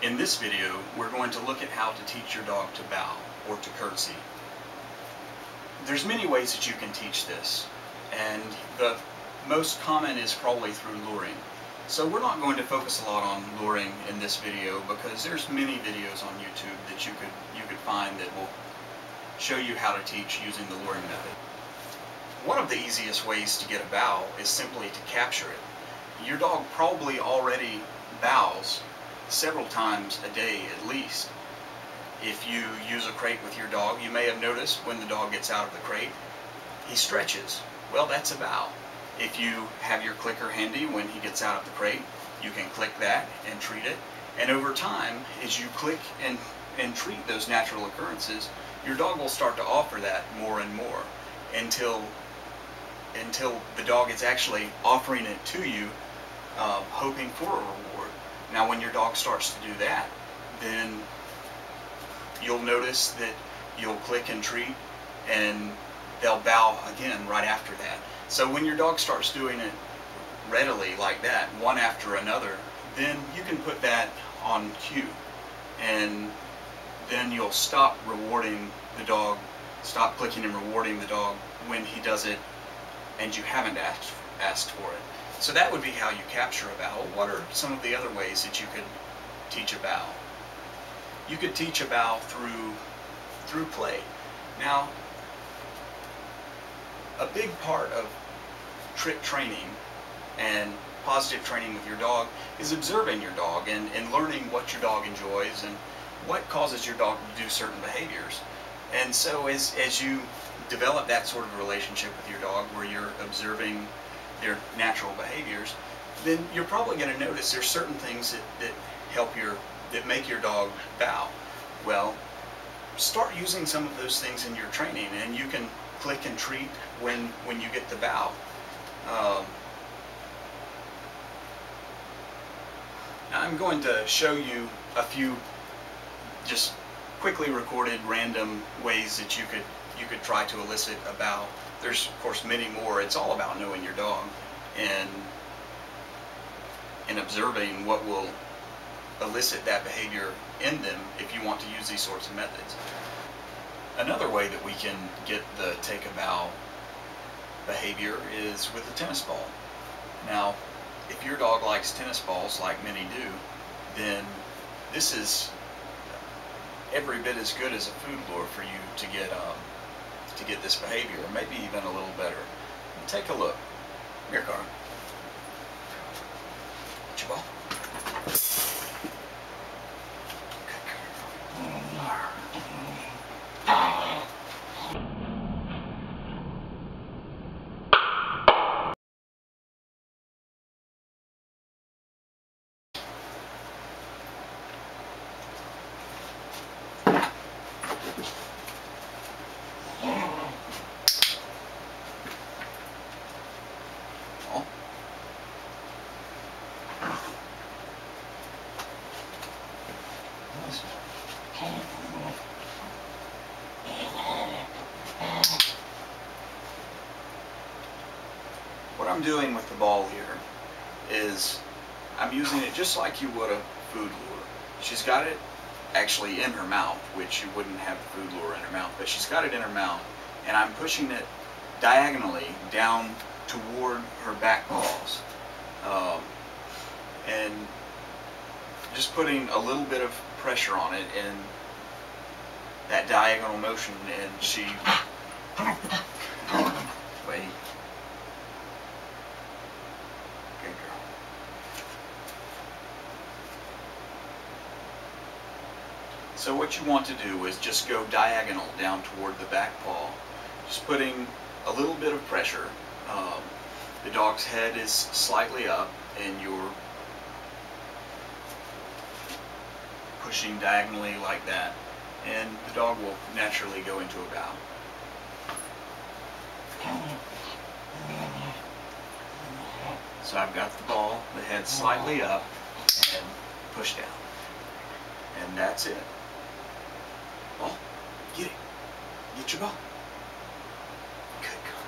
In this video, we're going to look at how to teach your dog to bow or to curtsy. There's many ways that you can teach this, and the most common is probably through luring. So we're not going to focus a lot on luring in this video because there's many videos on YouTube that you could find that will show you how to teach using the luring method. One of the easiest ways to get a bow is simply to capture it. Your dog probably already bows several times a day at least. If you use a crate with your dog, you may have noticed when the dog gets out of the crate, he stretches. Well, that's a bow. If you have your clicker handy when he gets out of the crate, you can click that and treat it. And over time, as you click and treat those natural occurrences, your dog will start to offer that more and more until the dog is actually offering it to you, hoping for a reward. Now when your dog starts to do that, then you'll notice that you'll click and treat and they'll bow again right after that. So when your dog starts doing it readily like that, one after another, then you can put that on cue, and then you'll stop rewarding the dog, stop clicking and rewarding the dog when he does it and you haven't asked for it. So that would be how you capture a bow. What are some of the other ways that you could teach a bow? You could teach a bow through play. Now, a big part of trick training and positive training with your dog is observing your dog and learning what your dog enjoys and what causes your dog to do certain behaviors. And so as you develop that sort of relationship with your dog where you're observing their natural behaviors, then you're probably going to notice there's certain things that make your dog bow. Well, start using some of those things in your training, and you can click and treat when you get the bow. Now I'm going to show you a few just quickly recorded random ways that you could try to elicit a bow. There's of course many more. It's all about knowing your dog and observing what will elicit that behavior in them if you want to use these sorts of methods. Another way that we can get the take a bow behavior is with a tennis ball. Now, if your dog likes tennis balls like many do, then this is every bit as good as a food lure for you to get this behavior, or maybe even a little better. Take a look. Here, Carl. Get your ball. What I'm doing with the ball here is I'm using it just like you would a food lure. She's got it actually in her mouth, which you wouldn't have the food lure in her mouth, but she's got it in her mouth, and I'm pushing it diagonally down toward her back paws, and just putting a little bit of pressure on it in that diagonal motion, and she wait. Good girl. So what you want to do is just go diagonal down toward the back paw, just putting a little bit of pressure. The dog's head is slightly up, and you're pushing diagonally like that, and the dog will naturally go into a bow. So I've got the ball, the head slightly up, and push down. And that's it. Ball, get it. Get your ball. Good girl.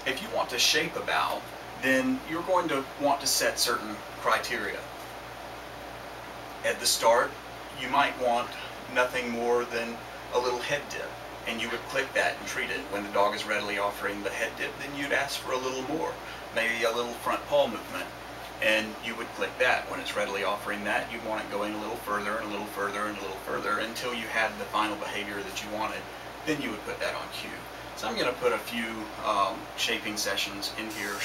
If you want to shape a bow, then you're going to want to set certain criteria. At the start, you might want nothing more than a little head dip, and you would click that and treat it. When the dog is readily offering the head dip, then you'd ask for a little more, maybe a little front paw movement, and you would click that. When it's readily offering that, you want it going a little further and a little further and a little further until you had the final behavior that you wanted. Then you would put that on cue. So I'm going to put a few shaping sessions in here.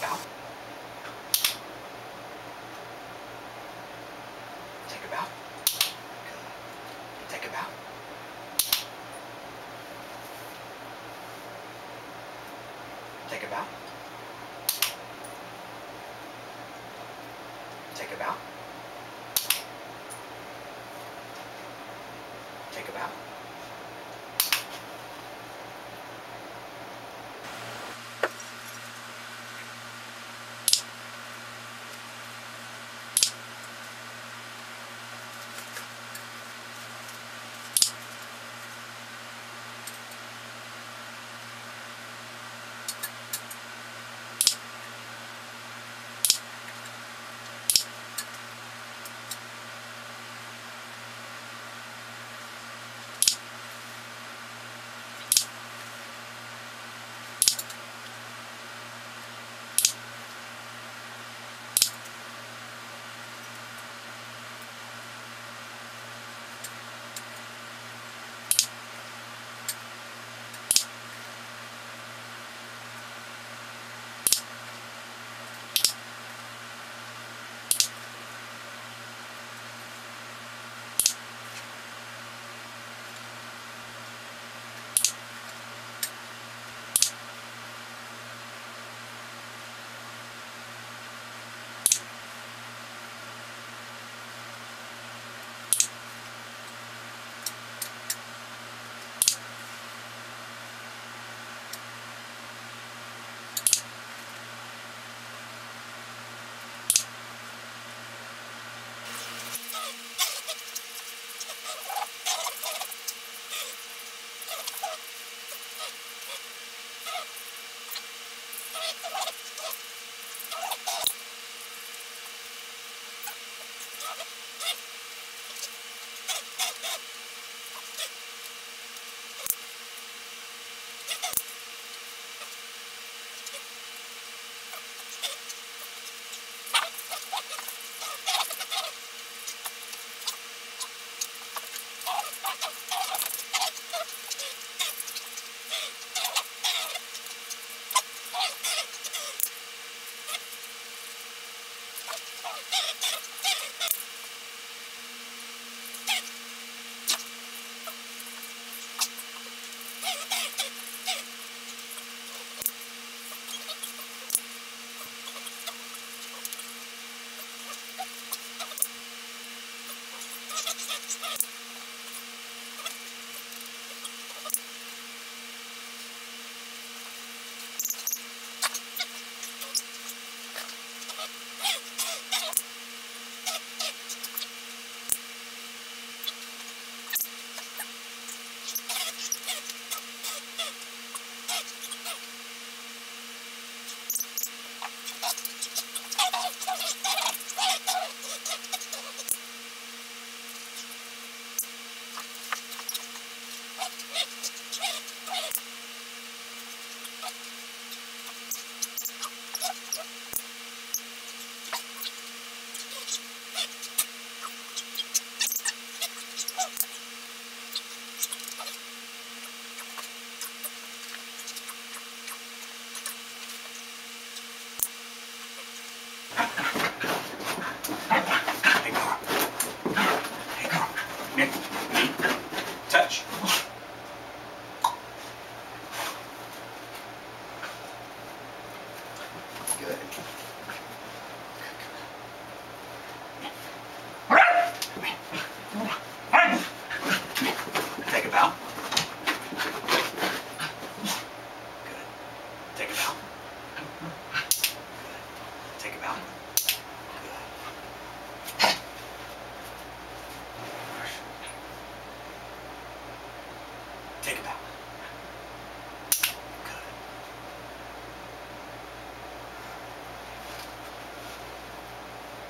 Bow. Take a bow. Take a bow. Take a bow. Take a bow. Take a bow.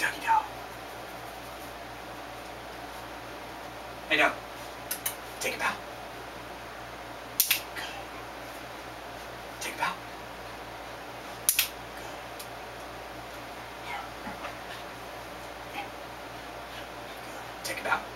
doggy dog. Hey, dog. Take a bow. Good. Take a bow. Good. Take a bow.